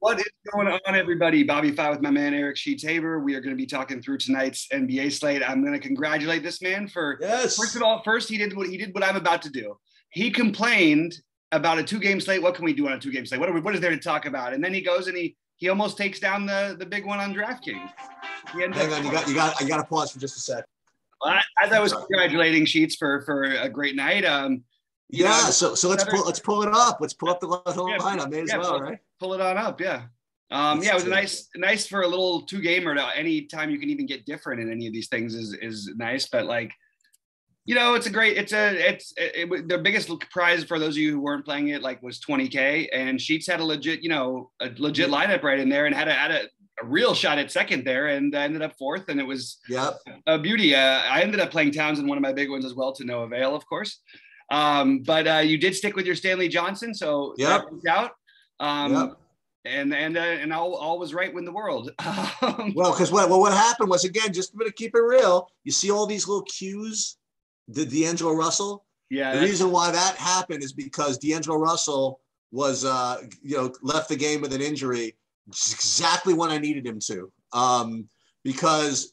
What is going on, everybody? BobbyFi with my man Eric Sheets Haber. We are going to be talking through tonight's NBA slate. I'm going to congratulate this man for first of all, he did what I'm about to do. He complained about a 2-game slate. What can we do on a 2-game slate? What is there to talk about? And then he goes and he almost takes down the big one on DraftKings. Hang on, I got to pause for just a sec. As I was congratulating Sheets for a great night. So let's pull it up. Let's pull up the whole lineup. May as well, right? Pull it on up, yeah. It was nice for a little 2-gamer. Any time you can even get different in any of these things is nice. But their biggest prize for those of you who weren't playing it was $20K, and Sheets had a legit lineup right in there and had a real shot at second there, and ended up fourth, and it was a beauty. I ended up playing Towns in one of my big ones as well, to no avail, of course. But you did stick with your Stanley Johnson, so that worked out. And all was right in the world. Well, because what happened was, again, just to keep it real, you see all these little cues. The D'Angelo Russell. Yeah. The reason why that happened is because D'Angelo Russell was left the game with an injury, exactly when I needed him to. Because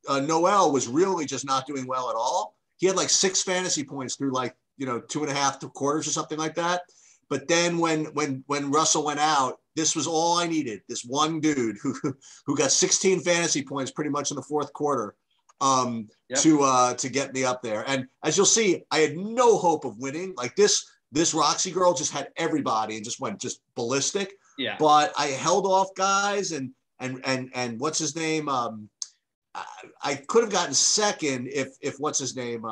Noel was really just not doing well at all. He had 6 fantasy points through 2.5 quarters or something like that. But then when Russell went out, this was all I needed. This one dude who got 16 fantasy points pretty much in the fourth quarter to get me up there. And as you'll see, I had no hope of winning. This Roxy girl just had everybody and just went ballistic. Yeah. But I held off guys and what's his name? I could have gotten second if what's his name?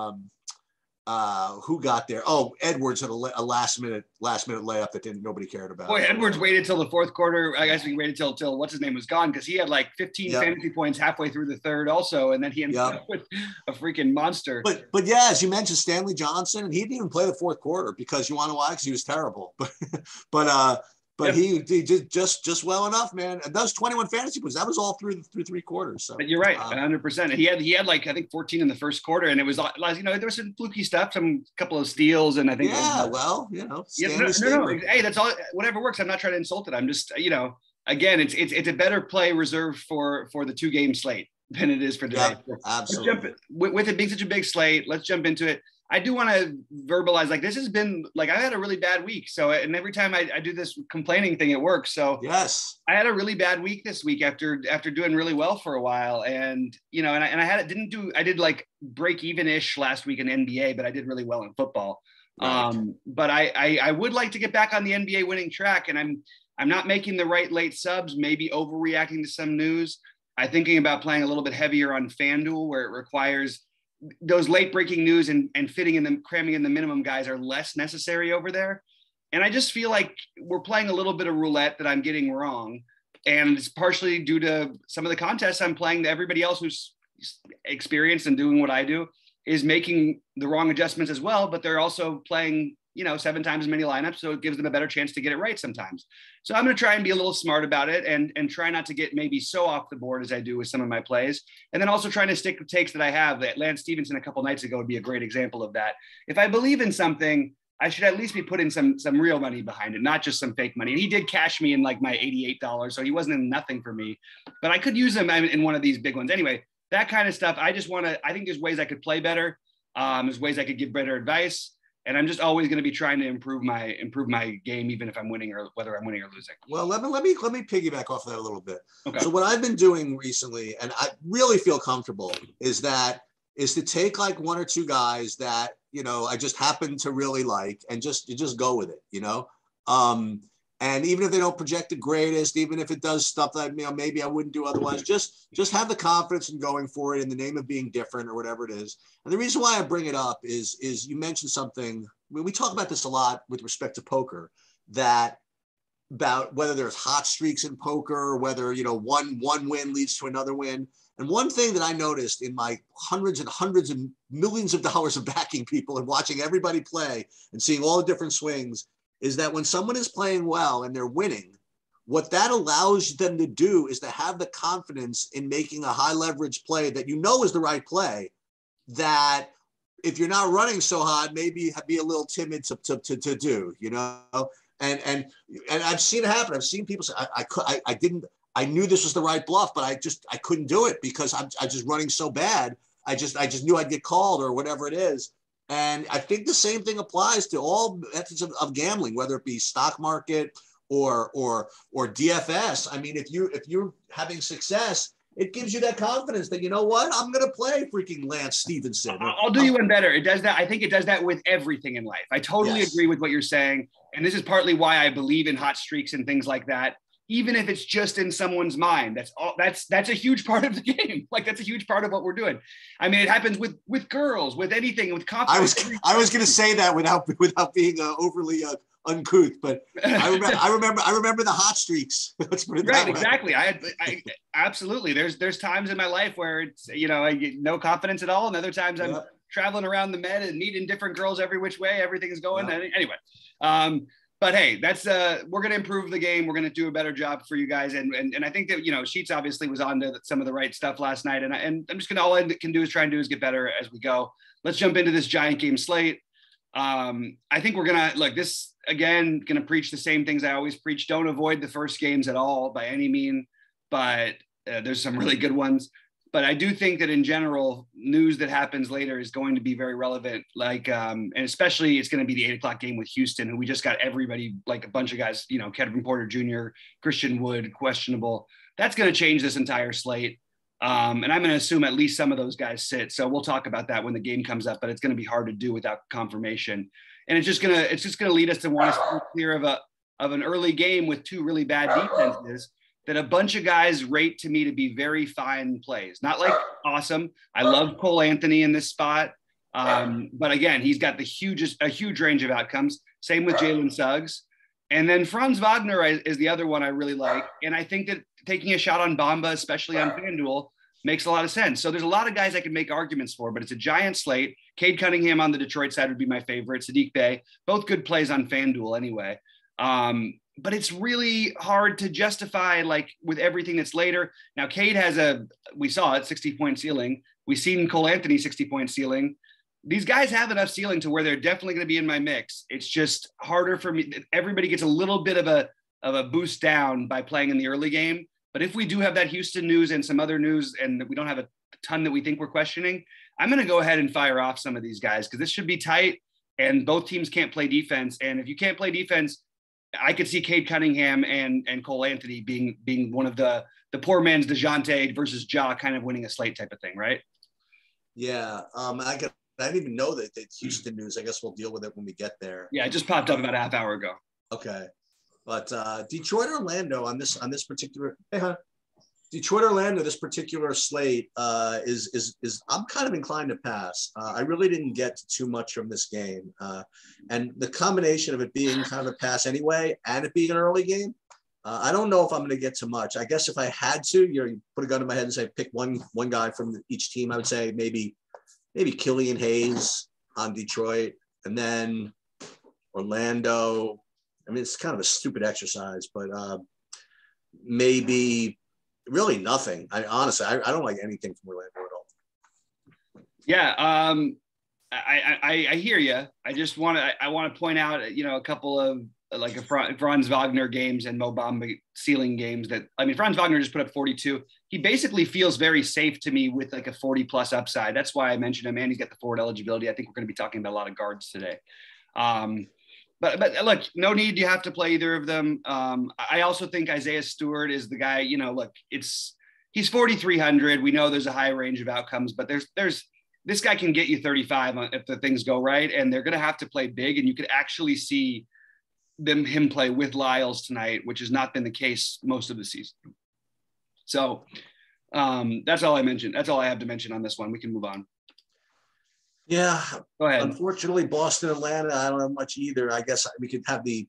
Who got there? Oh, Edwards had a last minute layup that nobody cared about. Boy, Edwards waited till the fourth quarter. I guess we waited till what's his name was gone, because he had 15 fantasy points halfway through the third also, and then he ended up with a freaking monster. But yeah, as you mentioned, Stanley Johnson, and he didn't even play the fourth quarter because you want to why? Because he was terrible. But he did just well enough, man. And those 21 fantasy points, that was all through 3 quarters. So but you're right, 100%. He had I think 14 in the first quarter, and it was there was some fluky stuff, some couple of steals, and I think no. Hey, that's all. Whatever works. I'm not trying to insult it. I'm just again, it's a better play reserved for the 2-game slate than it is for today. Yeah, absolutely. With it being such a big slate, let's jump into it. I do want to verbalize, this has been, I had a really bad week. So, and every time I do this complaining thing, it works. So yes, I had a really bad week this week after doing really well for a while. And, I did break even-ish last week in NBA, but I did really well in football. Right. But I would like to get back on the NBA winning track, and I'm not making the right late subs, maybe overreacting to some news. I'm thinking about playing a little bit heavier on FanDuel, where it requires those late breaking news and cramming in the minimum guys are less necessary over there. And I just feel like we're playing a little bit of roulette that I'm getting wrong. And it's partially due to some of the contests I'm playing that everybody else who's experienced and doing what I do is making the wrong adjustments as well, but they're also playing, 7 times as many lineups. So it gives them a better chance to get it right sometimes. So I'm going to try and be a little smart about it and try not to get maybe so off the board as I do with some of my plays. And then also trying to stick with takes that I have. That Lance Stephenson a couple nights ago would be a great example of that. If I believe in something, I should at least be putting some real money behind it, not just some fake money. And he did cash me in my $88. So he wasn't in nothing for me, but I could use him in one of these big ones. Anyway, that kind of stuff. I think there's ways I could play better. There's ways I could give better advice. And I'm just always going to be trying to improve my game, even if I'm winning or whether I'm winning or losing. Well, let me piggyback off of that a little bit. Okay. So what I've been doing recently, and I really feel comfortable, is to take 1 or 2 guys that I just happen to really like, and just go with it, And even if they don't project the greatest, even if it does stuff that maybe I wouldn't do otherwise, just have the confidence in going for it in the name of being different or whatever it is. And the reason why I bring it up is you mentioned something. We talk about this a lot with respect to poker, about whether there's hot streaks in poker, or whether one win leads to another win. And one thing that I noticed in my hundreds and millions of dollars of backing people and watching everybody play and seeing all the different swings, is that when someone is playing well and they're winning, what that allows them to do is to have the confidence in making a high leverage play that is the right play, that if you're not running so hot, maybe be a little timid to do, And I've seen it happen. I've seen people say, I knew this was the right bluff, but I couldn't do it because I'm just running so bad. I just knew I'd get called or whatever it is. And I think the same thing applies to all methods of gambling, whether it be stock market or DFS. I mean, if you're having success, it gives you that confidence that, you know what, I'm going to play freaking Lance Stephenson. I'll do you one better. It does that. I think it does that with everything in life. I totally agree with what you're saying. And this is partly why I believe in hot streaks and things like that. Even if it's just in someone's mind, that's a huge part of the game. Like, that's a huge part of what we're doing. I mean, it happens with girls, with anything, with confidence. I was going to say that without being overly uncouth, but I remember the hot streaks. Let's put it that way. Exactly. I absolutely. There's times in my life where it's, I get no confidence at all, and other times I'm traveling around the Med and meeting different girls every which way. Everything's going. Anyway. But hey, that's we're going to improve the game. We're going to do a better job for you guys. And I think that, Sheets obviously was on to some of the right stuff last night. And I'm just going to, all I can do is try and do is get better as we go. Let's jump into this giant game slate. I think we're going to, this again, going to preach the same things I always preach. Don't avoid the first games at all by any mean, but there's some really good ones. But I do think that in general, news that happens later is going to be very relevant. And especially it's going to be the 8:00 game with Houston, who we just got everybody, like a bunch of guys, Kevin Porter Jr., Christian Wood, questionable. That's going to change this entire slate. And I'm going to assume at least some of those guys sit. So we'll talk about that when the game comes up, but it's going to be hard to do without confirmation. And it's just going to lead us to want to steer clear of an early game with two really bad defenses that a bunch of guys rate to me to be very fine plays. Not like awesome. I love Cole Anthony in this spot. But again, he's got a huge range of outcomes. Same with Jalen Suggs. And then Franz Wagner is the other one I really like. And I think that taking a shot on Bamba, especially on FanDuel, makes a lot of sense. So there's a lot of guys I can make arguments for, but it's a giant slate. Cade Cunningham on the Detroit side would be my favorite. Sadiq Bey, both good plays on FanDuel anyway. But it's really hard to justify, with everything that's later. Now, Cade we saw it, 60-point ceiling. We've seen Cole Anthony 60-point ceiling. These guys have enough ceiling to where they're definitely going to be in my mix. It's just harder for me. Everybody gets a little bit of a boost down by playing in the early game. But if we do have that Houston news and some other news, and we don't have a ton that we think we're questioning, I'm going to go ahead and fire off some of these guys because this should be tight and both teams can't play defense. And if you can't play defense, I could see Cade Cunningham and Cole Anthony being one of the poor man's DeJounte versus Ja kind of winning a slate type of thing, right? Yeah. I didn't even know that Houston news. I guess we'll deal with it when we get there. Yeah, it just popped up about a half hour ago. Okay. But Detroit Orlando on this particular Detroit Orlando, this particular slate is I'm kind of inclined to pass. I really didn't get too much from this game, and the combination of it being kind of a pass anyway and it being an early game, I don't know if I'm going to get too much. I guess if I had to, you put a gun to my head and say pick one guy from each team, I would say maybe Killian Hayes on Detroit, and then Orlando. I mean, it's kind of a stupid exercise, but maybe really nothing. I don't like anything from Orlando at all. Yeah, I hear you. I just want to point out, a couple of Franz Wagner games and Mo Bamba ceiling games Franz Wagner just put up 42. He basically feels very safe to me with a 40 plus upside. That's why I mentioned him, and he's got the forward eligibility. I think we're going to be talking about a lot of guards today. But look, no need. You have to play either of them. I also think Isaiah Stewart is the guy. He's 4,300. We know there's a high range of outcomes, but there's this guy can get you 35 if the things go right, and they're going to have to play big. And you could actually see him play with Lyles tonight, which has not been the case most of the season. So that's all I mentioned. That's all I have to mention on this one. We can move on. Yeah. Go ahead. Unfortunately, Boston, Atlanta, I don't have much either. I guess we could have the,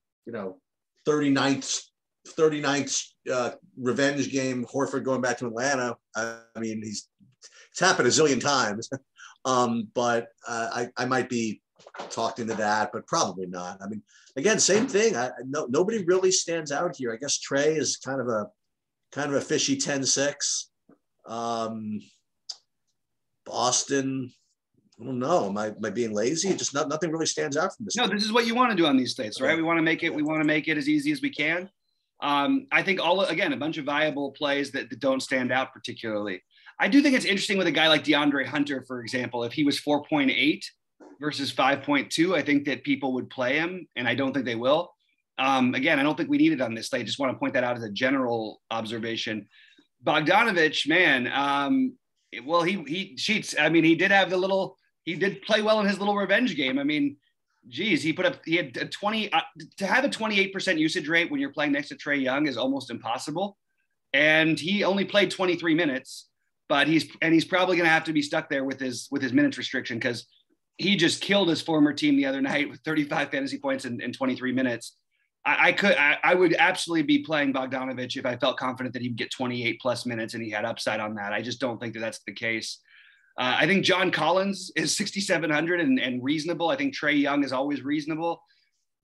39th revenge game, Horford going back to Atlanta. I mean, it's happened a zillion times. But I might be talked into that, but probably not. I mean, again, same thing. Nobody really stands out here. I guess Trey is kind of a fishy 10-6. Boston, I don't know. Am I being lazy? Just nothing really stands out from this. No, this is what you want to do on these slates, right? We want to make it as easy as we can. I think a bunch of viable plays that don't stand out particularly. I do think it's interesting with a guy like DeAndre Hunter, for example. If he was 4.8 versus 5.2, I think that people would play him, and I don't think they will. Again, I don't think we need it on this slate. I just want to point that out as a general observation. Bogdanovich, man, he Sheets. I mean, he did play well in his little revenge game. I mean, geez, he had a 20 to have a 28% usage rate when you're playing next to Trae Young is almost impossible. And he only played 23 minutes, but he's probably going to have to be stuck there with his minutes restriction, because he just killed his former team the other night with 35 fantasy points in 23 minutes. I would absolutely be playing Bogdanovich if I felt confident that he'd get 28 plus minutes and he had upside on that. I just don't think that that's the case. I think John Collins is 6,700 and reasonable. I think Trae Young is always reasonable.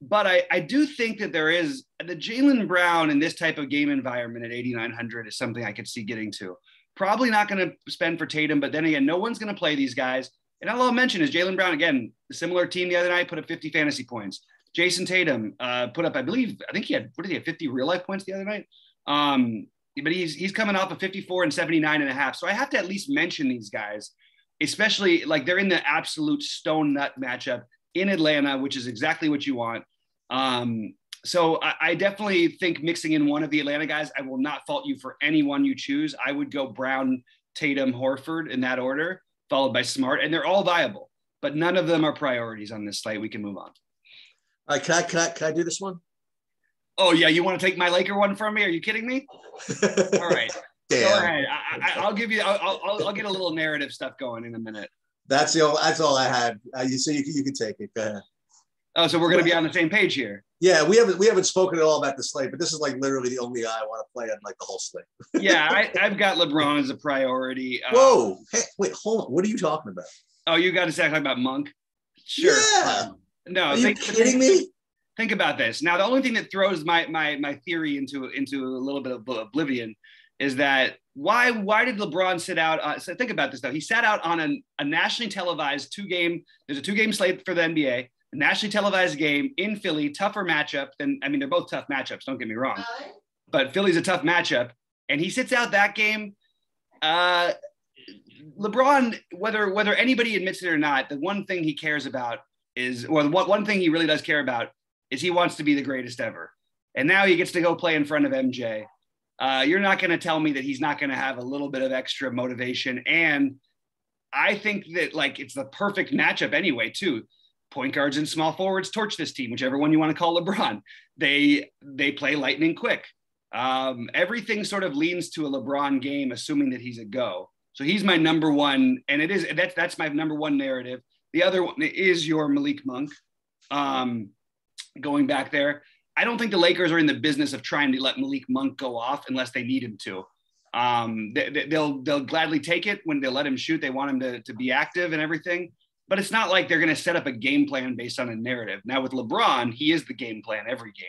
But I do think that there is the Jaylen Brown in this type of game environment at 8,900 is something I could see getting to. Probably not going to spend for Tatum, but then again, no one's going to play these guys. And all I'll mention is Jaylen Brown, again, a similar team the other night, put up 50 fantasy points. Jason Tatum put up, I think he had 50 real life points the other night. But he's coming off of 54 and 79.5. So I have to at least mention these guys, especially like they're in the absolute stone nut matchup in Atlanta, which is exactly what you want. So I definitely think mixing in one of the Atlanta guys, I will not fault you for any one you choose. I would go Brown, Tatum, Horford in that order, followed by Smart, and they're all viable, but none of them are priorities on this slate. We can move on. All right, can I do this one? Oh yeah, you want to take my Laker one from me? Are you kidding me? All right, damn. Go ahead. I'll give you. I'll get a little narrative stuff going in a minute. That's all I had. So you can take it. Go ahead. Oh, so we're going to be on the same page here. Yeah, we haven't spoken at all about the slate, but this is like literally the only guy I want to play on like the whole slate. Yeah, I've got LeBron as a priority. Whoa, hey, wait, hold on. What are you talking about? Oh, you got to say talking about Monk? Sure. Yeah. No, are you kidding me? Think about this. Now, the only thing that throws my theory into a little bit of oblivion is that why did LeBron sit out? So think about this though. He sat out on a nationally televised There's a 2-game slate for the NBA. A nationally televised game in Philly, tougher matchup than, I mean, they're both tough matchups, don't get me wrong, but Philly's a tough matchup. And he sits out that game. LeBron, whether anybody admits it or not, the one thing he cares about one thing he really does care about is he wants to be the greatest ever. And now he gets to go play in front of MJ. You're not going to tell me that he's not going to have a little bit of extra motivation. And I think that like, it's the perfect matchup anyway, too. Point guards and small forwards torch this team, whichever one you want to call LeBron. They play lightning quick. Everything sort of leans to a LeBron game, assuming that he's a go. So he's my number one, and that's my number one narrative. The other one is your Malik Monk. Going back there, I don't think the Lakers are in the business of trying to let Malik Monk go off unless they need him to. They'll gladly take it when they let him shoot. They want him to be active and everything. But it's not like they're going to set up a game plan based on a narrative. Now with LeBron, he is the game plan every game.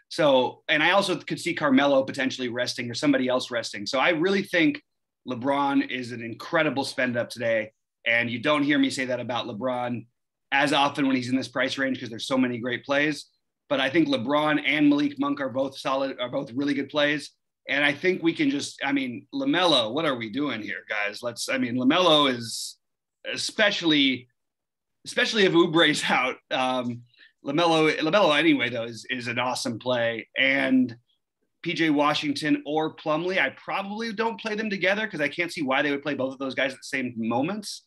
So, and I also could see Carmelo potentially resting or somebody else resting. So I really think LeBron is an incredible spend up today. And you don't hear me say that about LeBron as often when he's in this price range because there's so many great plays. But I think LeBron and Malik Monk are both really good plays. And I think we can LaMelo, what are we doing here, guys? LaMelo is especially if Oubre's out, LaMelo anyway, though, is an awesome play. And PJ Washington or Plumlee, I probably don't play them together because I can't see why they would play both of those guys at the same moments,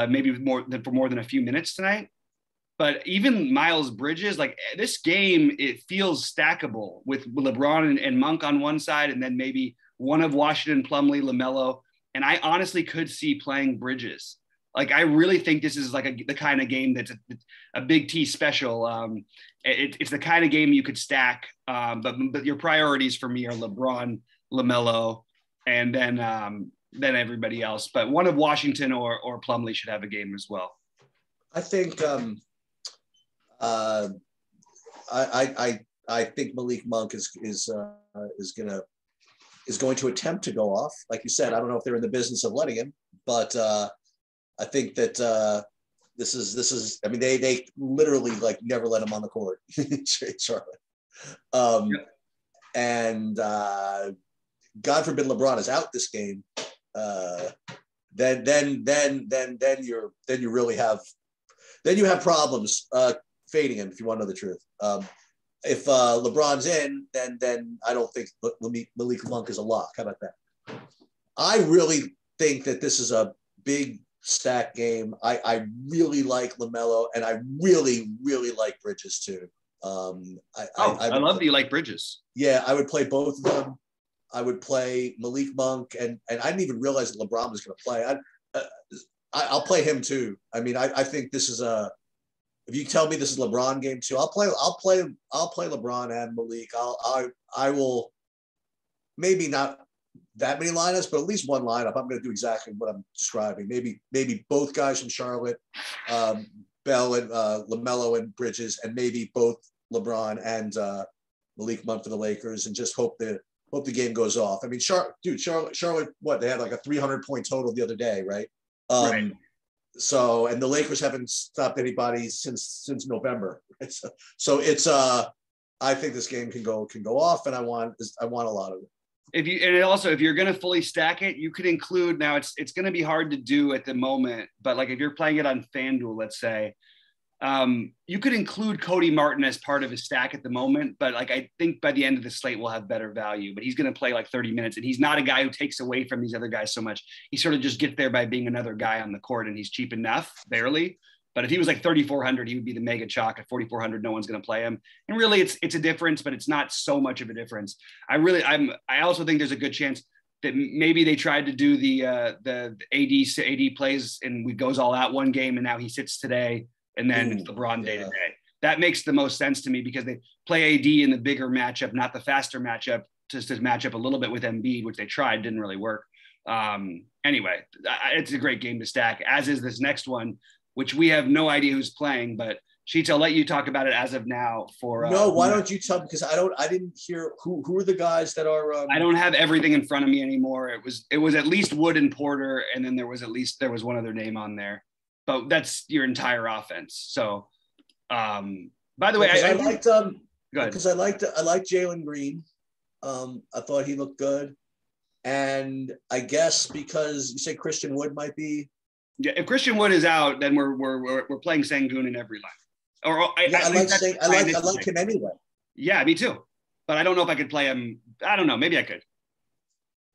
maybe for more than a few minutes tonight. But even Miles Bridges, like this game, it feels stackable with LeBron and Monk on one side, and then maybe one of Washington, Plumlee, LaMelo. And I honestly could see playing Bridges. Like, I really think this is like the kind of game that's a Big T special. It's the kind of game you could stack, but your priorities for me are LeBron, LaMelo, and then everybody else. But one of Washington or Plumlee should have a game as well. I think I think Malik Monk is going to attempt to go off. Like you said, I don't know if they're in the business of letting him, but I think that this is. I mean, they literally like never let him on the court, Charlotte. Yep. And God forbid LeBron is out this game. Then you really have problems fading him, if you want to know the truth. If LeBron's in, then I don't think Malik Monk is a lock. How about that? I really think that this is a big stack game. I really like LaMelo, and I really, really like Bridges too. I love that you like Bridges. Yeah, I would play both of them. I would play Malik Monk, and I didn't even realize that LeBron was going to play. I'll play him too. I mean, I think this is a. If you tell me this is LeBron game too, I'll play LeBron and Malik. I will maybe not that many lineups, but at least one lineup. I'm going to do exactly what I'm describing. Maybe both guys from Charlotte, Bell and LaMelo and Bridges, and maybe both LeBron and Malik Monk for the Lakers, and just hope the game goes off. I mean, Charlotte, what, they had like a 300-point total the other day, right? Right. So, and the Lakers haven't stopped anybody since November. Right? So it's I think this game can go off, and I want a lot of it. If you're going to fully stack it, you could include, now it's going to be hard to do at the moment, but like if you're playing it on FanDuel, let's say, you could include Cody Martin as part of his stack at the moment, but like I think by the end of the slate we'll have better value. But he's going to play like 30 minutes, and he's not a guy who takes away from these other guys so much. He sort of just gets there by being another guy on the court, and he's cheap enough, barely. But if he was like 3,400, he would be the mega chalk. At 4,400, no one's going to play him. And really, it's a difference, but it's not so much of a difference. I also think there's a good chance that maybe they tried to do the AD plays and we goes all out one game, and now he sits today. And then it's LeBron day to day. That makes the most sense to me because they play AD in the bigger matchup, not the faster matchup, just to match up a little bit with Embiid, which they tried, didn't really work. Anyway, it's a great game to stack, as is this next one, which we have no idea who's playing. But Sheets, I'll let you talk about it as of now. Why don't you tell me? Because I didn't hear who are the guys that are. I don't have everything in front of me anymore. It was at least Wood and Porter, and then there was one other name on there. But that's your entire offense. So, by the way, I liked because I liked Jaylen Green. I thought he looked good, and I guess because you say Christian Wood might be. Yeah, if Christian Wood is out, then we're playing Sengun in every line. I like him anyway. Yeah, me too. But I don't know if I could play him. I don't know. Maybe I could.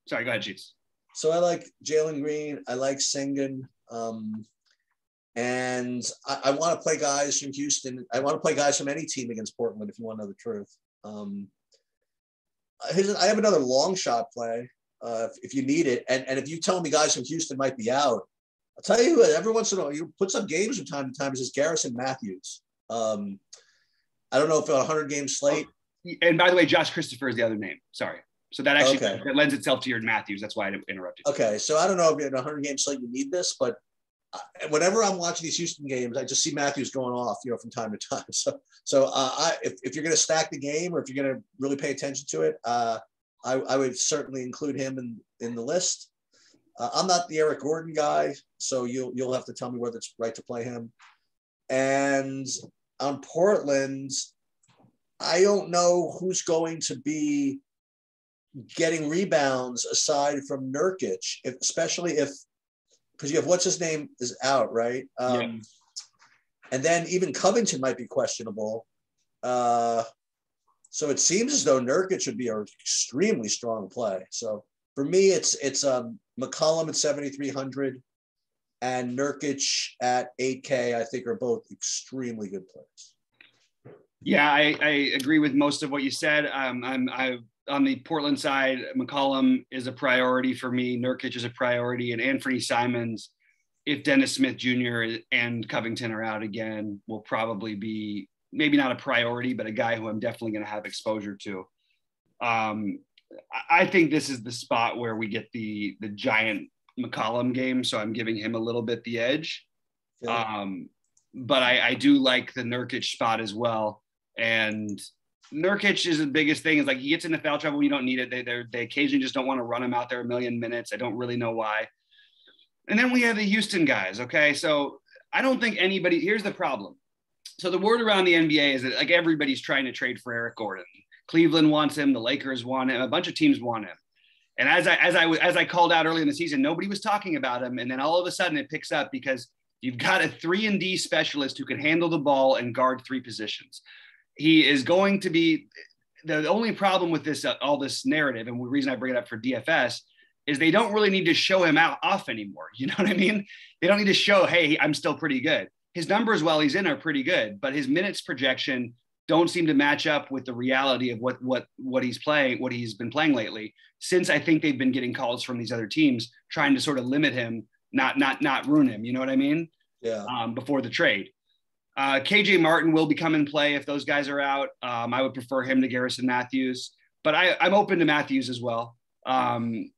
Sorry, go ahead, Sheets. So I like Jaylen Green. I like Sengun. And I want to play guys from Houston. I want to play guys from any team against Portland, if you want to know the truth. I have another long shot play if you need it. And if you tell me guys from Houston might be out, I'll tell you what, every once in a while, you put some games from time to time, is just Garrison Matthews. I don't know if a 100-game slate. And by the way, Josh Christopher is the other name. Sorry. So that actually that lends itself to your Matthews. That's why I interrupted. Okay. So I don't know if in a 100-game slate you need this, but whenever I'm watching these Houston games, I just see Matthews going off, from time to time. So if you're going to stack the game, or if you're going to really pay attention to it, I would certainly include him in the list. I'm not the Eric Gordon guy, so you'll have to tell me whether it's right to play him. And on Portland, I don't know who's going to be getting rebounds aside from Nurkic, especially if. Because you have what's his name is out, right? And then even Covington might be questionable. So it seems as though Nurkic should be an extremely strong play. So for me, it's McCollum at 7,300 and Nurkic at 8K. I think are both extremely good plays. Yeah, I agree with most of what you said. On the Portland side, McCollum is a priority for me. Nurkic is a priority, and Anthony Simons, if Dennis Smith Jr. and Covington are out again, will probably be maybe not a priority, but a guy who I'm definitely going to have exposure to. I think this is the spot where we get the giant McCollum game, so I'm giving him a little bit the edge. Yeah. But I do like the Nurkic spot as well, and Nurkic is the biggest thing. Is like he gets into foul trouble when you don't need it. They occasionally just don't want to run him out there a million minutes. I don't really know why. And then we have the Houston guys. Okay, so I don't think anybody, here's the problem. So the word around the NBA is that like everybody's trying to trade for Eric Gordon. Cleveland wants him. The Lakers want him. A bunch of teams want him. And as I called out early in the season, nobody was talking about him. And then all of a sudden it picks up because you've got a 3-and-D specialist who can handle the ball and guard 3 positions. He is going to be the only problem with this, all this narrative. And the reason I bring it up for DFS is they don't really need to show him off anymore. You know what I mean? They don't need to show, hey, I'm still pretty good. His numbers while he's in are pretty good, but his minutes projection don't seem to match up with the reality of what he's playing, what he's been playing lately, since I think they've been getting calls from these other teams trying to sort of limit him, not ruin him. You know what I mean? Yeah. Before the trade. KJ Martin will become in play if those guys are out. I would prefer him to Garrison Matthews, but I'm open to Matthews as well. Jashawn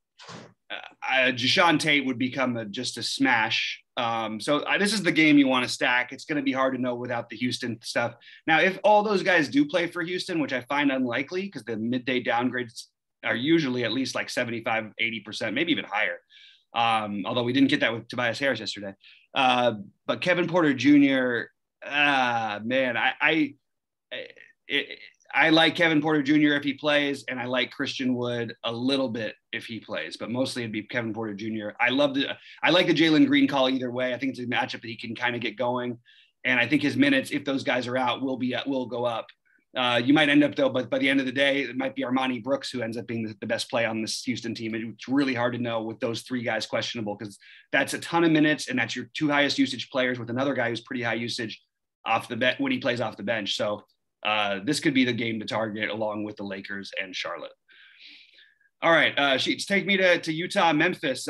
Tate would become just a smash. So this is the game you want to stack. It's going to be hard to know without the Houston stuff. Now, if all those guys do play for Houston, which I find unlikely because the midday downgrades are usually at least like 75, 80%, maybe even higher. Although we didn't get that with Tobias Harris yesterday. But Kevin Porter Jr., man, I like Kevin Porter Jr. if he plays, and I like Christian Wood a little bit if he plays, but mostly it'd be Kevin Porter Jr. I like the Jalen Green call either way. I think it's a matchup that he can kind of get going, and I think his minutes, if those guys are out, will go up. You might end up though, but by the end of the day, it might be Armani Brooks who ends up being the best play on this Houston team. It's really hard to know with those 3 guys questionable because that's a ton of minutes, and that's your 2 highest usage players with another guy who's pretty high usage off the bench when he plays off the bench. So this could be the game to target along with the Lakers and Charlotte. All right, Sheets, take me to Utah, Memphis.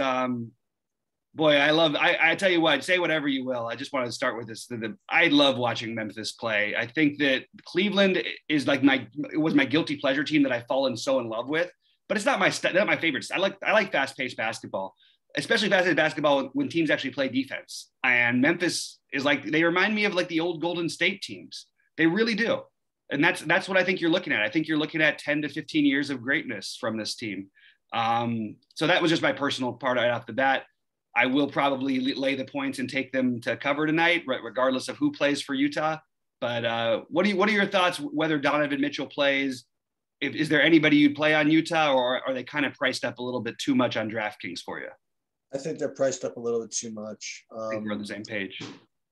Boy, I tell you what, say whatever you will. I just wanted to start with this. I love watching Memphis play. I think that Cleveland is like it was my guilty pleasure team that I've fallen so in love with, but it's not my favorite. I like fast-paced basketball, especially fast-paced basketball when teams actually play defense. And Memphis is like, they remind me of like the old Golden State teams. They really do. And that's what I think you're looking at. I think you're looking at 10 to 15 years of greatness from this team. So that was just my personal part right off the bat. I will probably lay the points and take them to cover tonight, regardless of who plays for Utah. But what are your thoughts whether Donovan Mitchell plays? Is there anybody you'd play on Utah, or are they kind of priced up a little bit too much on DraftKings for you? I think they're priced up a little bit too much. I think we're on the same page.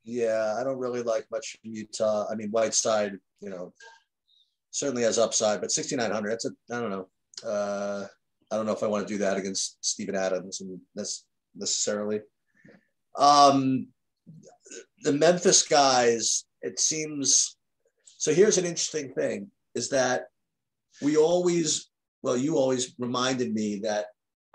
Yeah, I don't really like much from Utah. I mean, Whiteside, certainly has upside, but 6,900, I don't know. I don't know if I want to do that against Steven Adams and that's necessarily. The Memphis guys, it seems, so here's an interesting thing is that you always reminded me that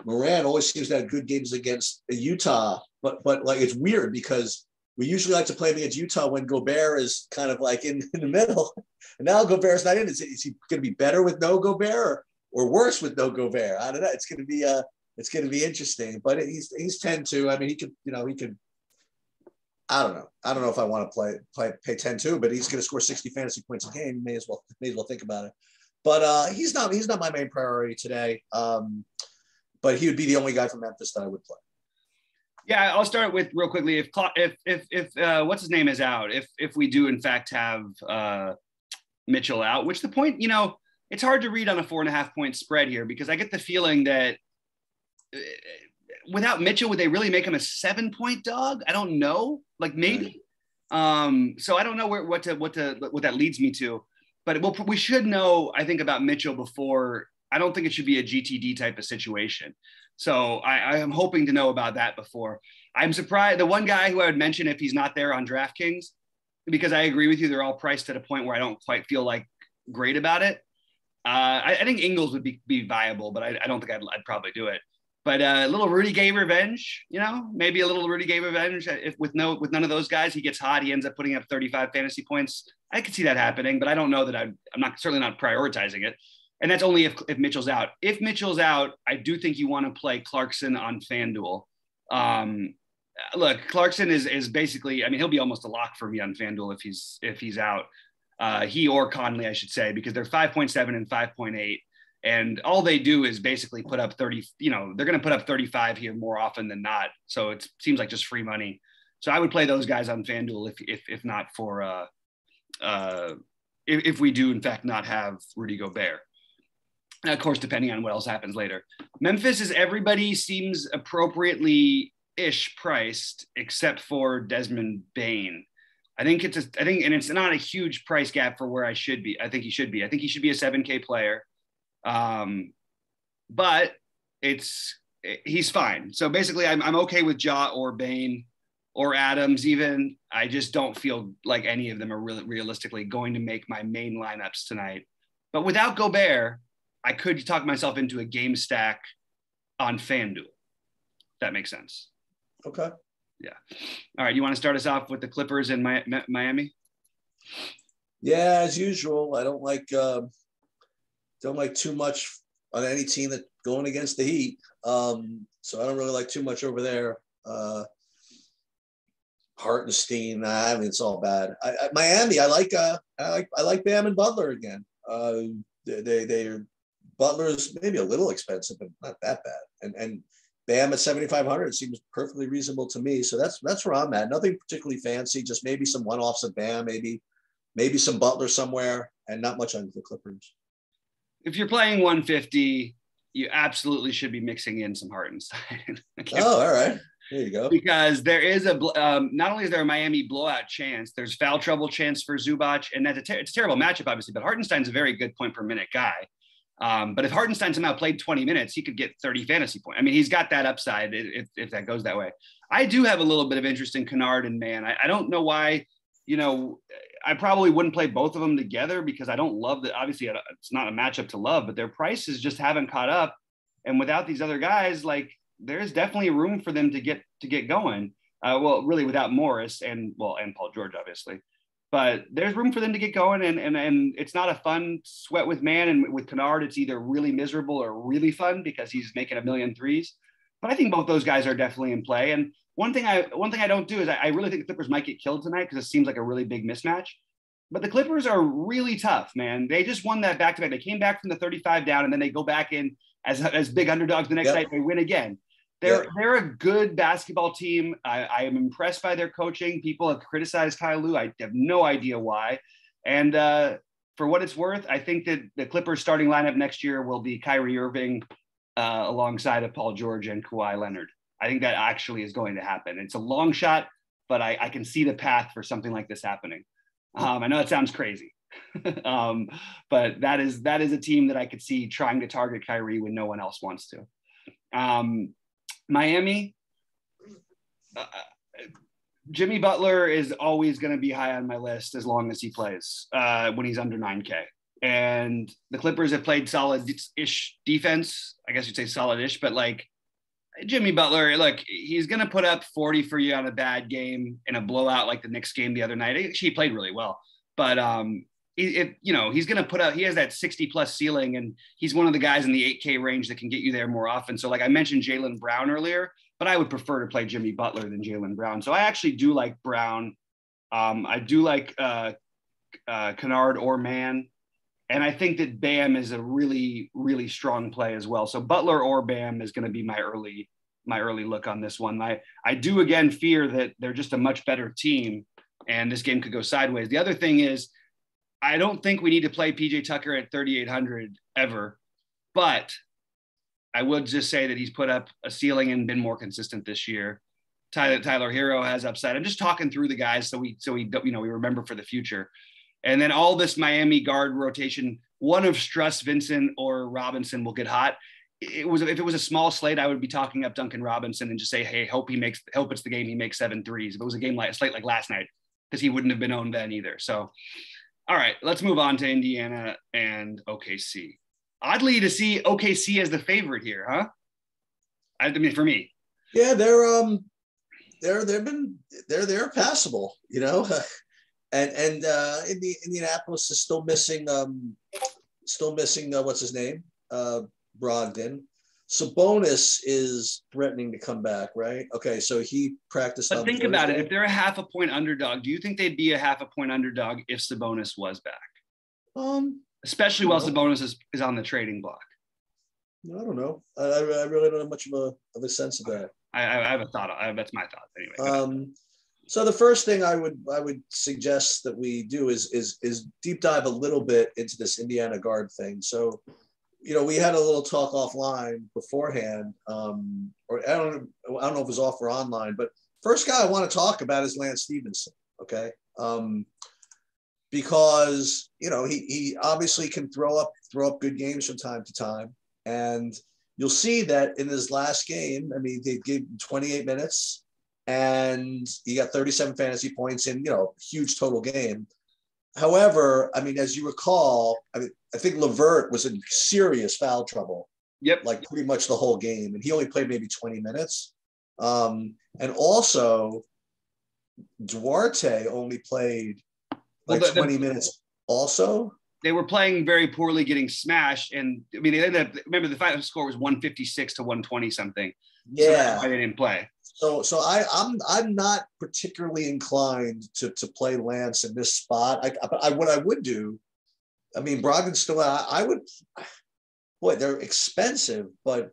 Moran always seems to have good games against Utah, but like it's weird because we usually like to play him against Utah when Gobert is kind of like in the middle. And now Gobert's not in. Is he going to be better with no Gobert or worse with no Gobert? I don't know. It's going to be interesting. But he's 10-2. I mean, he could. I don't know. I don't know if I want to pay 10-2, but he's going to score 60 fantasy points a game. May as well think about it. But he's not my main priority today. But he would be the only guy from Memphis that I would play. Yeah, I'll start with real quickly. If what's his name is out, if we do in fact have Mitchell out, which the point, it's hard to read on a 4.5 point spread here because I get the feeling that without Mitchell, would they really make him a 7-point dog? I don't know, like maybe. So I don't know what that leads me to, but we should know, I think, about Mitchell before. I don't think it should be a GTD type of situation. So I am hoping to know about that before. I'm surprised. The one guy who I would mention if he's not there on DraftKings, because I agree with you, they're all priced at a point where I don't quite feel like great about it. I think Ingles would be viable, but I don't think I'd probably do it. But a little Rudy Gay revenge, maybe a little Rudy Gay revenge. If with none of those guys, he gets hot, he ends up putting up 35 fantasy points. I could see that happening, but I don't know that I'm certainly not prioritizing it. And that's only if Mitchell's out. If Mitchell's out, I do think you want to play Clarkson on FanDuel. Look, Clarkson is basically, I mean, he'll be almost a lock for me on FanDuel if he's out. He or Conley, I should say, because they're 5.7 and 5.8. And all they do is basically put up 30, they're going to put up 35 here more often than not. So it seems like just free money. So I would play those guys on FanDuel if not for if we do in fact not have Rudy Gobert. And of course, depending on what else happens later. Memphis is everybody seems appropriately-ish priced except for Desmond Bane. I think and it's not a huge price gap for where I should be. I think he should be a 7K player. But he's fine. So basically I'm okay with Ja or Bane or Adams even. I just don't feel like any of them are really realistically going to make my main lineups tonight. But without Gobert, I could talk myself into a game stack on FanDuel. That makes sense. Okay. Yeah. All right. You want to start us off with the Clippers in Miami? Yeah, as usual. I don't like too much on any team that's going against the Heat. So I don't really like too much over there. Hartenstein, I mean, it's all bad. Miami, I like Bam and Butler again. They're Butler's maybe a little expensive, but not that bad. And Bam at 7,500 seems perfectly reasonable to me. So that's where I'm at. Nothing particularly fancy, just maybe some one-offs of Bam, maybe some Butler somewhere, and not much on the Clippers. If you're playing 150, you absolutely should be mixing in some Hartenstein. Oh, all right. There you go. Because there is not only is there a Miami blowout chance, there's foul trouble chance for Zubac, and it's a terrible matchup, obviously, but Hartenstein's a very good point per minute guy. But if Hartenstein somehow played 20 minutes, he could get 30 fantasy points. I mean, he's got that upside if that goes that way. I do have a little bit of interest in Kennard and Mann. I don't know why, I probably wouldn't play both of them together because I don't love that. Obviously, it's not a matchup to love, but their prices just haven't caught up. And without these other guys, like, there's definitely room for them to get going. Well, really without Morris and Paul George, obviously. But there's room for them to get going, and it's not a fun sweat with Mann, and with Kennard, it's either really miserable or really fun because he's making a million threes. But I think both those guys are definitely in play. And one thing I don't do is I really think the Clippers might get killed tonight because it seems like a really big mismatch. But the Clippers are really tough, man. They just won that back-to-back. They came back from the 35 down, and then they go back in as big underdogs the next night. They win again. They're a good basketball team. I am impressed by their coaching. People have criticized Kyle Lue. I have no idea why. And for what it's worth, I think that the Clippers starting lineup next year will be Kyrie Irving alongside of Paul George and Kawhi Leonard. I think that actually is going to happen. It's a long shot, but I can see the path for something like this happening. I know it sounds crazy, but that is a team that I could see trying to target Kyrie when no one else wants to. Miami, Jimmy Butler is always going to be high on my list as long as he plays when he's under 9K. And the Clippers have played solid-ish defense. I guess you'd say solid-ish, but like Jimmy Butler, look, he's going to put up 40 for you on a bad game in a blowout like the Knicks game the other night. He played really well, but he's going to put out, he has that 60 plus ceiling, and he's one of the guys in the 8K range that can get you there more often. So like I mentioned Jaylen Brown earlier, but I would prefer to play Jimmy Butler than Jaylen Brown. So I actually do like Brown. I do like Kennard or Mann. And I think that Bam is a really, really strong play as well. So Butler or Bam is going to be my early look on this one. I do again fear that they're just a much better team and this game could go sideways. The other thing is, I don't think we need to play PJ Tucker at 3,800 ever, but I would just say that he's put up a ceiling and been more consistent this year. Tyler Hero has upside. I'm just talking through the guys so we remember for the future. And then all this Miami guard rotation, one of Struss, Vincent, or Robinson will get hot. If it was a small slate, I would be talking up Duncan Robinson and just say, hey, hope it's the game he makes 7 threes. If it was a slate like last night, because he wouldn't have been owned then either. So, all right, let's move on to Indiana and OKC. Oddly to see OKC as the favorite here, huh? I mean, for me. Yeah, they're passable, you know. And Indianapolis is still missing what's his name? Brogdon. Sabonis is threatening to come back, right? Okay, so he practiced. But think about it. If they're a half a point underdog, do you think they'd be a half a point underdog if Sabonis was back? Especially while Sabonis is on the trading block. I don't know. I really don't have much of a sense of that. I have a thought. That's my thought anyway. So the first thing I would suggest that we do is deep dive a little bit into this Indiana guard thing. So, we had a little talk offline beforehand, or I don't know if it was off or online, but first guy I want to talk about is Lance Stephenson. Okay. Because, he obviously can throw up good games from time to time. And you'll see that in his last game, I mean, they gave him 28 minutes and he got 37 fantasy points in, huge total game. However, I mean, as you recall, I think LeVert was in serious foul trouble. Yep. Like pretty much the whole game. And he only played maybe 20 minutes. And also Duarte only played 20 minutes also. They were playing very poorly, getting smashed. And I mean, they ended up, remember the final score was 156 to 120 something. Yeah. So that's why they didn't play. So I'm not particularly inclined to play Lance in this spot. What I would do, I mean, Brogdon's still out. I would, boy, they're expensive, but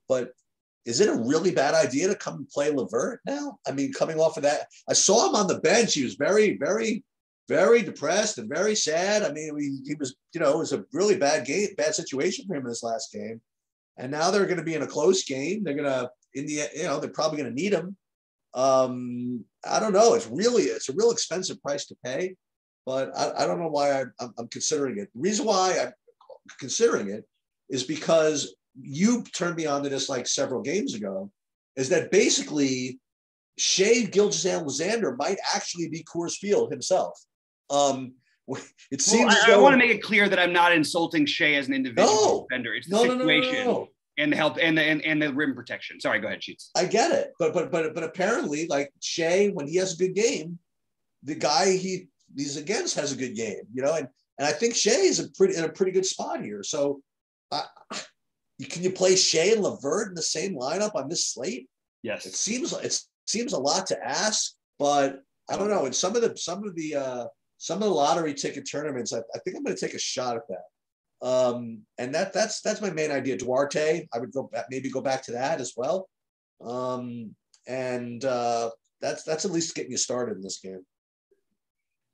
is it a really bad idea to come and play LeVert now? I mean, coming off of that, I saw him on the bench. He was very, very, very depressed and very sad. I mean, he was, it was a really bad situation for him in this last game. And now they're going to be in a close game. They're going to, they're probably going to need him. I don't know. It's a real expensive price to pay, but I don't know why I'm considering it. The reason why I'm considering it is because you turned me on to this like several games ago, is that basically Shai Gilgeous-Alexander might actually be Coors Field himself. It seems I want to make it clear that I'm not insulting Shai as an individual defender. It's the situation. No. And the help and the rim protection. Sorry, go ahead, Sheets. I get it, but apparently, like Shai, when he has a good game, the guy he's against has a good game, and I think Shai is in a pretty good spot here. So, can you play Shai and LeVert in the same lineup on this slate? Yes, it seems a lot to ask, but I don't know. In some of the lottery ticket tournaments, I think I'm going to take a shot at that. And that's my main idea. Duarte, I would maybe go back to that as well. And that's at least getting you started in this game.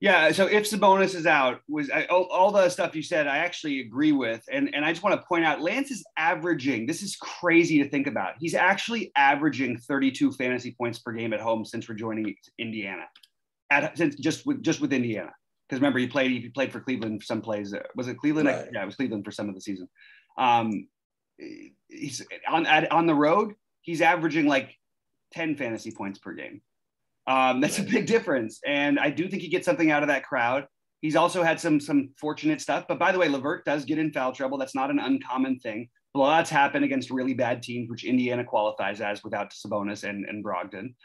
Yeah. So if Sabonis is out, all the stuff you said, I actually agree with. And I just want to point out, Lance is averaging, this is crazy to think about. He's actually averaging 32 fantasy points per game at home since rejoining Indiana. Just with Indiana. Because remember, he played for Cleveland for some plays. Was it Cleveland? Right. Yeah, it was Cleveland for some of the season. He's on the road. He's averaging like 10 fantasy points per game. That's a big difference, and I do think he gets something out of that crowd. He's also had some fortunate stuff. But by the way, LeVert does get in foul trouble. That's not an uncommon thing. Blowouts happen against really bad teams, which Indiana qualifies as without Sabonis and Brogdon.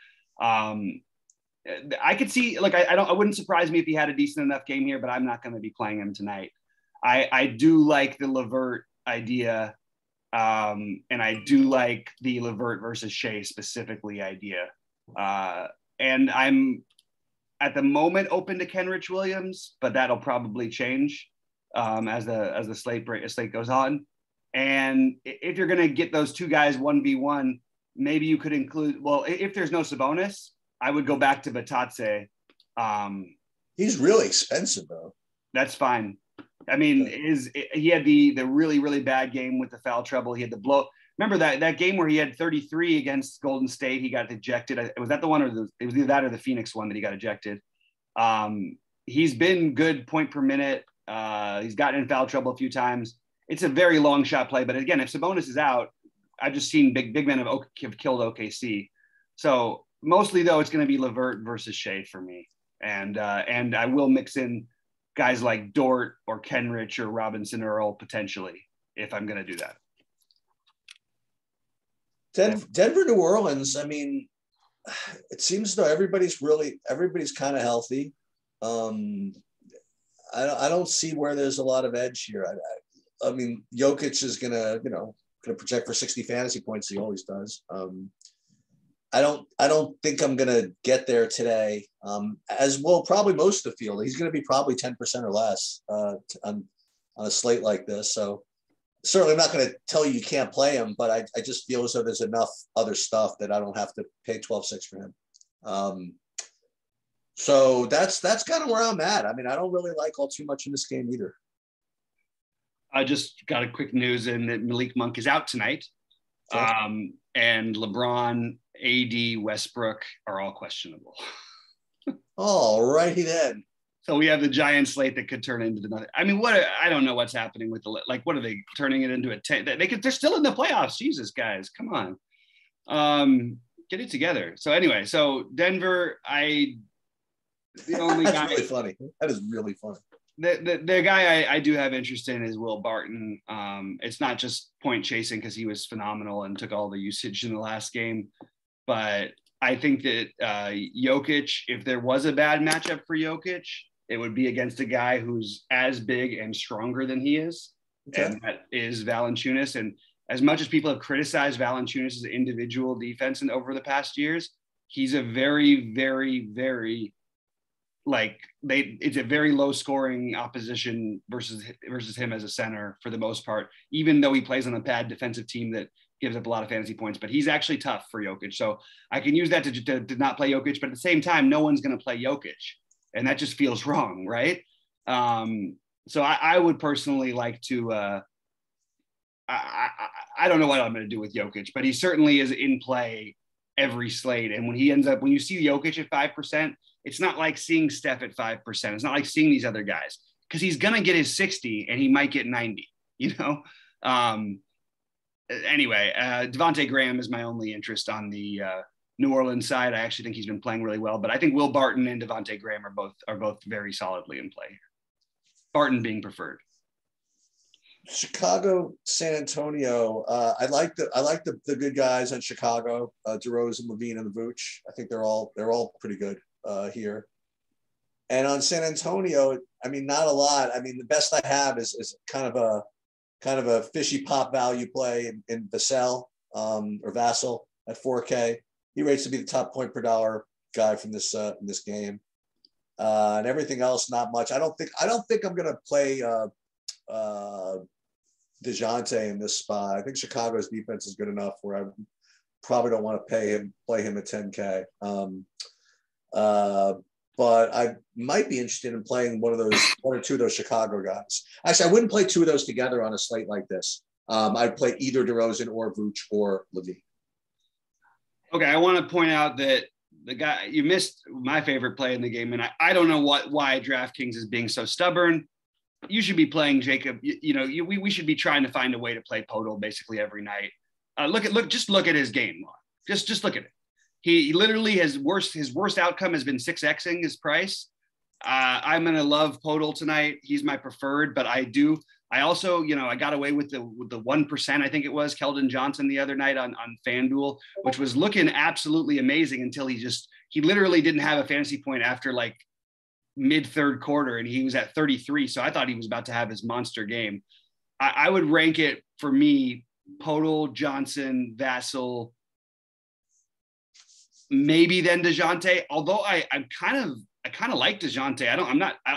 I could see, like, I wouldn't surprise me if he had a decent enough game here, but I'm not going to be playing him tonight. I do like the LeVert idea. And I do like the LeVert versus Shai specifically idea. And I'm at the moment open to Kenrich Williams, but that'll probably change as the slate goes on. And if you're going to get those two guys 1v1, maybe you could include, well, if there's no Sabonis, I would go back to Batatse. He's really expensive, though. That's fine. I mean, he had the really, really bad game with the foul trouble. He had the blow. Remember that game where he had 33 against Golden State? He got ejected. Was that the one, it was either that or the Phoenix one that he got ejected? He's been good point per minute. He's gotten in foul trouble a few times. It's a very long shot play. But again, if Sabonis is out, I've just seen big men have killed OKC. So mostly, though, it's going to be LeVert versus Shai for me. And I will mix in guys like Dort or Kenrich or Robinson Earl potentially if I'm going to do that. Denver, New Orleans. I mean, it seems as though everybody's kind of healthy. I don't see where there's a lot of edge here. I mean, Jokic is gonna project for 60 fantasy points. He always does. I don't think I'm gonna get there today. As well, probably most of the field. He's gonna be probably 10% or less on a slate like this. So certainly I'm not going to tell you can't play him, but I just feel as though there's enough other stuff that I don't have to pay 12.6 for him. So that's kind of where I'm at. I mean, I don't really like all too much in this game either. I just got a quick news in that Malik Monk is out tonight. Okay. And LeBron, AD, Westbrook are all questionable. All righty then. So we have the giant slate that could turn into another. I mean, I don't know what's happening with what are they turning it into a 10? They're still in the playoffs. Jesus, guys, come on. Get it together. So anyway, so Denver, the only That's guy. really funny. That is really funny. The guy I do have interest in is Will Barton. It's not just point chasing because he was phenomenal and took all the usage in the last game, but I think that Jokic, if there was a bad matchup for Jokic, it would be against a guy who's as big and stronger than he is, and that is Valanciunas. And as much as people have criticized Valanciunas' individual defense over the past years, he's a very, very, very it's a very low scoring opposition versus him as a center for the most part, even though he plays on a bad defensive team that gives up a lot of fantasy points, but he's actually tough for Jokic. So I can use that to not play Jokic, but at the same time, no one's going to play Jokic, and that just feels wrong. Right. So I would personally like to, I don't know what I'm going to do with Jokic, but he certainly is in play every slate. And when you see Jokic at 5%, it's not like seeing Steph at 5%. It's not like seeing these other guys because he's going to get his 60 and he might get 90, Anyway, Devonte Graham is my only interest on the New Orleans side. I actually think he's been playing really well, but I think Will Barton and Devonte Graham are both very solidly in play here. Barton being preferred. Chicago, San Antonio. I like the good guys on Chicago, DeRozan, LaVine, and Vooch. I think they're all pretty good here. And on San Antonio, I mean, not a lot. I mean, the best I have is kind of a fishy pop value play in Vassell or Vassell at 4K. He rates to be the top point per dollar guy from this in this game. And everything else, not much. I don't think I'm gonna play DeJounte in this spot. I think Chicago's defense is good enough where I probably don't want to play him at 10K. But I might be interested in playing one or two of those Chicago guys. Actually, I wouldn't play two of those together on a slate like this. I'd play either DeRozan or Vooch or LaVine. Okay, I want to point out that the guy you missed my favorite play in the game, and I don't know why DraftKings is being so stubborn. You should be playing Jacob. We should be trying to find a way to play Podol basically every night. Just look at his game log. Just look at it. He literally his worst outcome has been 6xing his price. I'm gonna love Podol tonight. He's my preferred, but I also I got away with the 1%. I think it was Keldon Johnson the other night on FanDuel, which was looking absolutely amazing until he literally didn't have a fantasy point after like mid third quarter, and he was at 33. So I thought he was about to have his monster game. I would rank it for me: Podol, Johnson, Vassell, maybe then DeJounte. Although I kind of like DeJounte.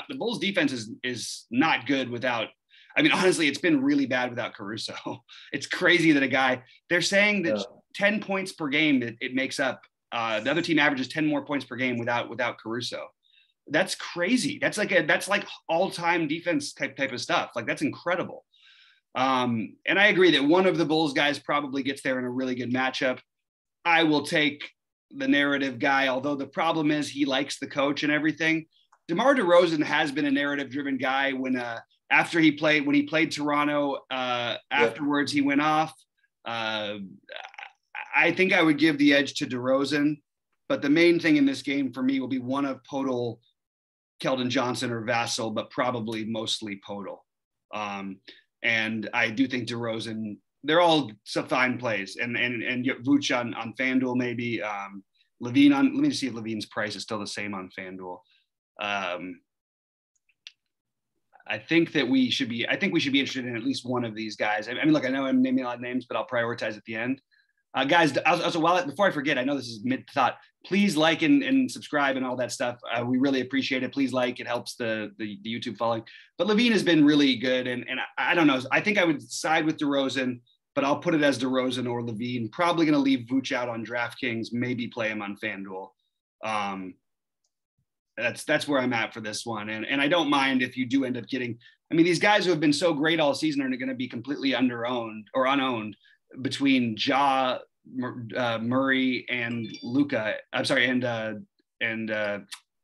The Bulls defense is not good without. I mean, honestly, it's been really bad without Caruso. It's crazy that they're saying that 10 points per game it makes up. The other team averages 10 more points per game without Caruso. That's crazy. That's like all-time defense type of stuff. Like, that's incredible. And I agree that one of the Bulls guys probably gets there in a really good matchup. I will take the narrative guy, although the problem is he likes the coach and everything. DeMar DeRozan has been a narrative-driven guy when he played Toronto, afterwards he went off. I think I would give the edge to DeRozan, but the main thing in this game for me will be one of Podol, Keldon Johnson, or Vassell, but probably mostly Podol. And I do think DeRozan, they're all some fine plays, and Vooch on FanDuel maybe. LaVine let me see if LaVine's price is still the same on FanDuel. I think we should be interested in at least one of these guys. I mean, look, I know I'm naming a lot of names, but I'll prioritize at the end. Guys, before I forget, I know this is mid-thought, please like and subscribe and all that stuff. We really appreciate it. Please like, it helps the YouTube following. But LaVine has been really good, and I don't know. I think I would side with DeRozan, but I'll put it as DeRozan or LaVine. Probably going to leave Vooch out on DraftKings, maybe play him on FanDuel. That's where I'm at for this one. And I don't mind if you do end up getting, I mean, these guys who have been so great all season are going to be completely unowned between Murray and Luka. I'm sorry. And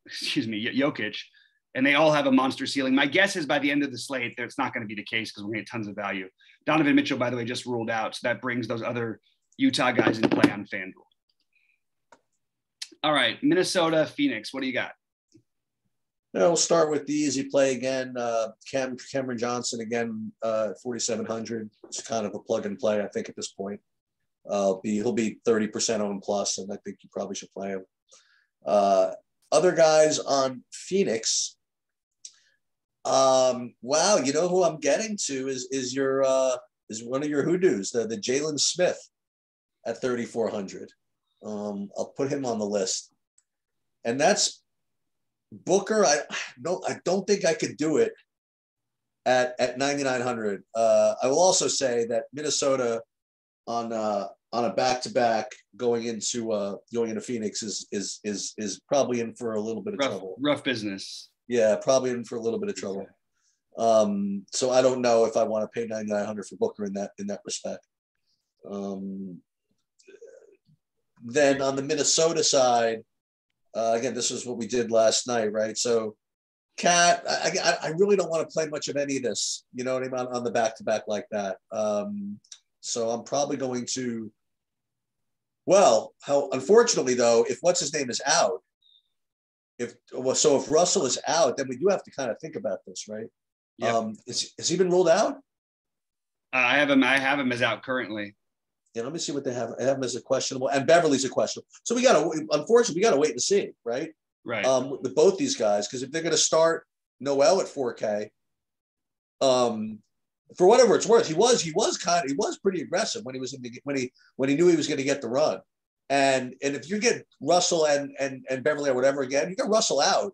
excuse me, Jokic. And they all have a monster ceiling. My guess is by the end of the slate, it's not going to be the case because we're going to get tons of value. Donovan Mitchell, by the way, just ruled out. So that brings those other Utah guys in play on FanDuel. All right, Minnesota, Phoenix. What do you got? We'll start with the easy play again. Cameron Johnson again, 4,700. It's kind of a plug and play, I think, at this point. He'll be 30% owned plus, and I think you probably should play him. Other guys on Phoenix. Wow, you know who I'm getting to is one of your hoodoos, the Jalen Smith at 3,400. I'll put him on the list, and that's Booker. I don't think I could do it at 9,900. I will also say that Minnesota on a back-to-back going into Phoenix is probably in for a little bit of trouble. Rough business. Yeah, probably in for a little bit of trouble. So I don't know if I want to pay 9,900 for Booker in that respect. Then on the Minnesota side, again, this is what we did last night, right? So, Cat, I really don't want to play much of any of this, you know what I mean, on the back-to-back like that. So I'm probably going to, unfortunately, though, if what's his name is out, if Russell is out, then we do have to kind of think about this, right? Yep. Has he been ruled out? I have him as out currently. Yeah, let me see what they have. I have him as a questionable, and Beverly's a questionable. So unfortunately, we got to wait and see, right? Right. With both these guys, because if they're going to start Noel at 4K, for whatever it's worth, he was pretty aggressive when he knew he was going to get the run, and if you get Russell and Beverly or whatever again, you get Russell out.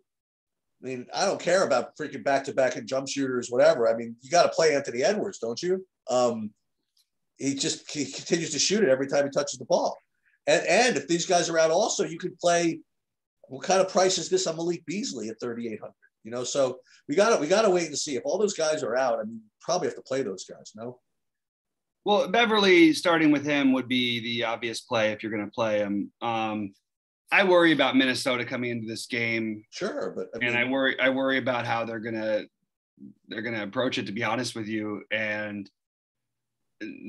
I mean, I don't care about freaking back-to-back and jump shooters, whatever. I mean, you got to play Anthony Edwards, don't you? He continues to shoot it every time he touches the ball. And if these guys are out also, you could play, what kind of price is this on Malik Beasley at 3,800? You know, so we gotta wait and see. If all those guys are out, I mean, probably have to play those guys, no? Well, Beverly starting with him would be the obvious play if you're going to play him. I worry about Minnesota coming into this game. Sure, but I worry about how they're gonna approach it, to be honest with you. And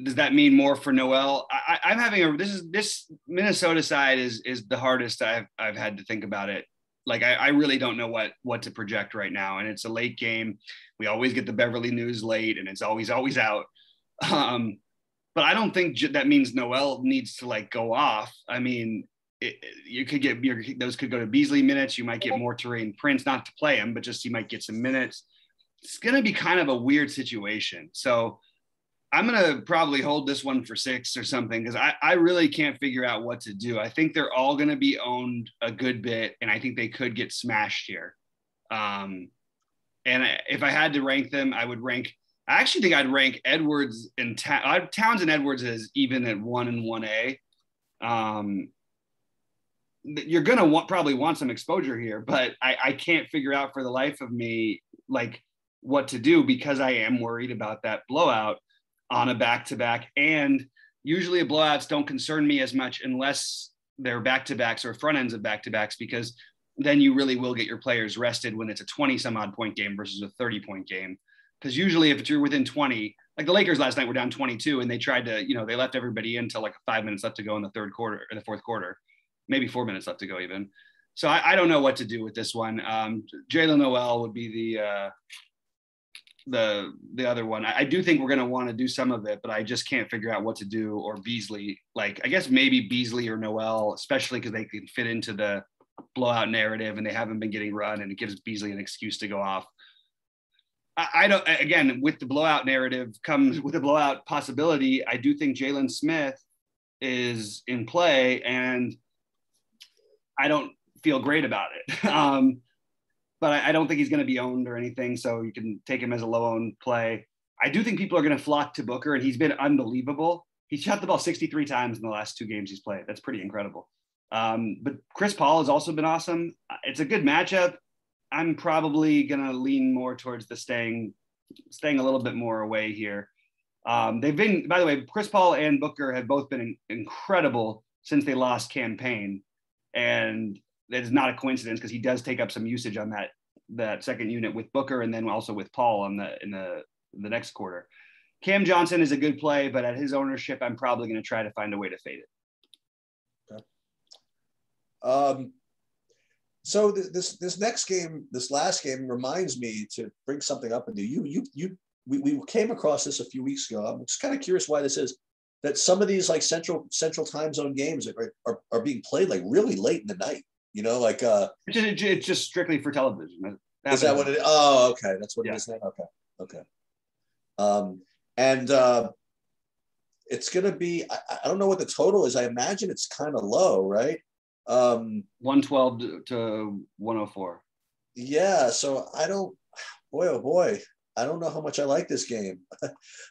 does that mean more for Noel? I'm having this Minnesota side is the hardest I've had to think about it. Like I really don't know what to project right now, and it's a late game. We always get the Beverly news late, and it's always out. But I don't think that means Noel needs to like go off. I mean, you could get those could go to Beasley minutes. You might get more Taurean Prince, not to play him, but just you might get some minutes. It's going to be kind of a weird situation. So I'm going to probably hold this one for 6 or something because I really can't figure out what to do. I think they're all going to be owned a good bit, and I think they could get smashed here. And if I had to rank them, I actually think I'd rank Edwards and Towns and Edwards as even at 1 and 1A. You're going to probably want some exposure here, but I can't figure out for the life of me like what to do because I am worried about that blowout on a back-to-back. And usually blowouts don't concern me as much unless they're back-to-backs or front ends of back-to-backs, because then you really will get your players rested when it's a 20 some odd point game versus a 30-point game. Because usually if you're within 20, like the Lakers last night were down 22 and they tried to, they left everybody in until like 5 minutes left to go in the third quarter or the fourth quarter, maybe 4 minutes left to go even. So I don't know what to do with this one. Jaylen Noel would be the other one. I do think we're going to want to do some of it, but I just can't figure out what to do. Or Beasley, like I guess maybe Beasley or Noel, especially because they can fit into the blowout narrative and they haven't been getting run, and it gives Beasley an excuse to go off. I don't, again, with the blowout narrative comes with a blowout possibility. I do think Jalen Smith is in play, and I don't feel great about it. But I don't think he's going to be owned or anything, so you can take him as a low-owned play. I do think people are going to flock to Booker, and he's been unbelievable. He shot the ball 63 times in the last 2 games he's played. That's pretty incredible. But Chris Paul has also been awesome. It's a good matchup. I'm probably going to lean more towards the staying a little bit more away here. They've been, by the way, Chris Paul and Booker have both been incredible since they lost campaign. And that is not a coincidence because he does take up some usage on that second unit with Booker and then also with Paul in the next quarter. Cam Johnson is a good play, but at his ownership, I'm probably going to try to find a way to fade it. Okay. So this next game, this last game, reminds me to bring something up with you. We came across this a few weeks ago. I'm just kind of curious why this is. That some of these like central time zone games are being played like really late in the night. You know, like it's just strictly for television. Is that what it is? Oh, okay, that's what it is now. Okay. And it's gonna be. I don't know what the total is. I imagine it's kind of low, right? 112 to 104. Yeah. So I don't. Boy, oh boy. I don't know how much I like this game.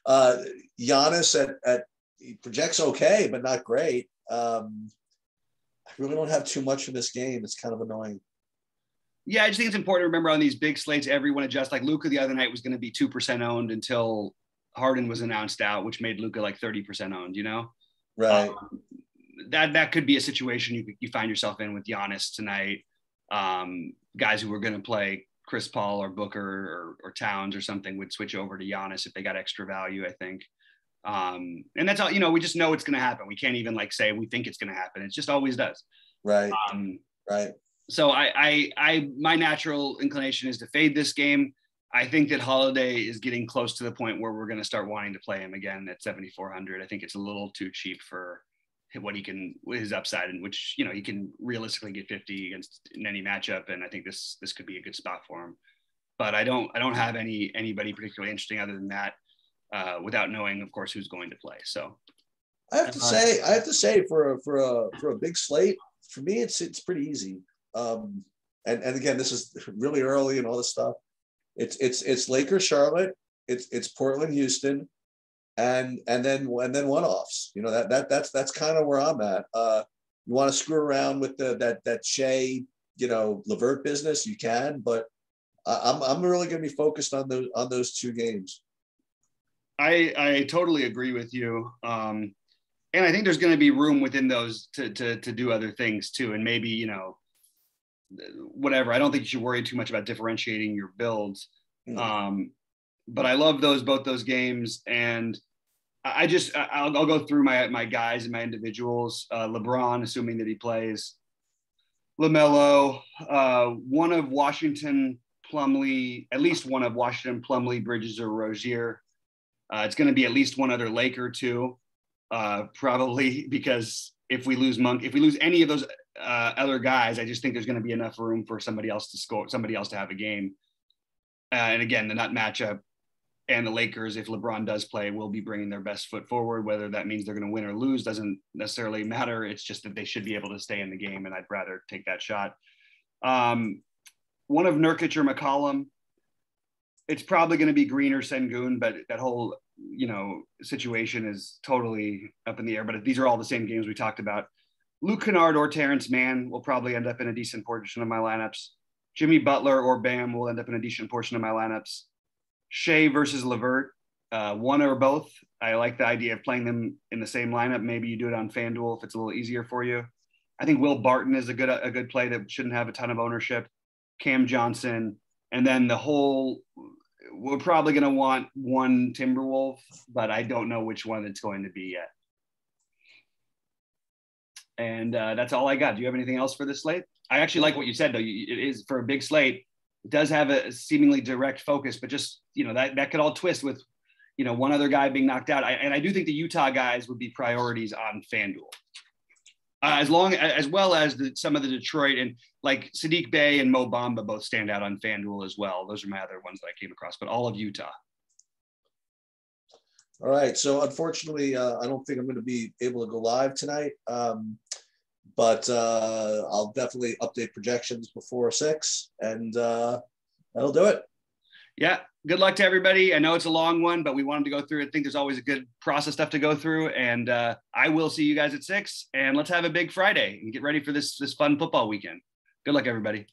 Giannis he projects okay, but not great. I really don't have too much for this game. It's kind of annoying. Yeah, I just think it's important to remember on these big slates, everyone adjusts. Like Luka the other night was going to be 2% owned until Harden was announced out, which made Luka like 30% owned, you know? Right. That could be a situation you find yourself in with Giannis tonight. Guys who were going to play Chris Paul or Booker or Towns or something would switch over to Giannis if they got extra value, I think. And that's all, we just know it's going to happen. We can't even like say we think it's going to happen. It just always does. Right. Right. So my natural inclination is to fade this game. I think that Holiday is getting close to the point where we're going to start wanting to play him again at 7,400. I think it's a little too cheap for what he can, his upside, in which, he can realistically get 50 in any matchup. And I think this could be a good spot for him, but I don't have anybody particularly interesting other than that, without knowing, of course, who's going to play. So I have to say for a big slate, for me, it's pretty easy. And again, this is really early and all this stuff. It's Lakers, Charlotte, it's Portland, Houston, and then one-offs. That's kind of where I'm at. You want to screw around with that Shea, LeVert business, you can, but I'm really going to be focused on those two games. I totally agree with you. And I think there's going to be room within those to do other things too. And maybe, whatever. I don't think you should worry too much about differentiating your builds. But I love both those games. And I'll go through my guys and my individuals. LeBron, assuming that he plays. LaMelo, at least one of Washington, Plumlee, Bridges, or Rozier. It's going to be at least one other Laker too, probably, because if we lose any of those other guys, I just think there's going to be enough room for somebody else to score, somebody else to have a game. And again, the nut matchup and the Lakers, if LeBron does play, will be bringing their best foot forward. Whether that means they're going to win or lose doesn't necessarily matter. It's just that they should be able to stay in the game, and I'd rather take that shot. One of Nurkic or McCollum. It's probably going to be Green or Sengun, but that whole, situation is totally up in the air. But these are all the same games we talked about. Luke Kennard or Terrence Mann will probably end up in a decent portion of my lineups. Jimmy Butler or Bam will end up in a decent portion of my lineups. Shea versus LeVert, one or both. I like the idea of playing them in the same lineup. Maybe you do it on FanDuel if it's a little easier for you. I think Will Barton is a good play that shouldn't have a ton of ownership. Cam Johnson, and then we're probably going to want one Timberwolf, but I don't know which one it's going to be yet. And that's all I got. Do you have anything else for this slate? I actually like what you said, though. It is for a big slate. It does have a seemingly direct focus, but just, that could all twist with, one other guy being knocked out. I do think the Utah guys would be priorities on FanDuel. As well as some of the Detroit and like Sadiq Bey and Mo Bamba both stand out on FanDuel as well. Those are my other ones that I came across, but all of Utah. All right. So unfortunately, I don't think I'm going to be able to go live tonight, but I'll definitely update projections before 6, and that'll do it. Yeah. Good luck to everybody. I know it's a long one, but we wanted to go through it. I think there's always a good process stuff to go through. And I will see you guys at 6. And let's have a big Friday and get ready for this fun football weekend. Good luck, everybody.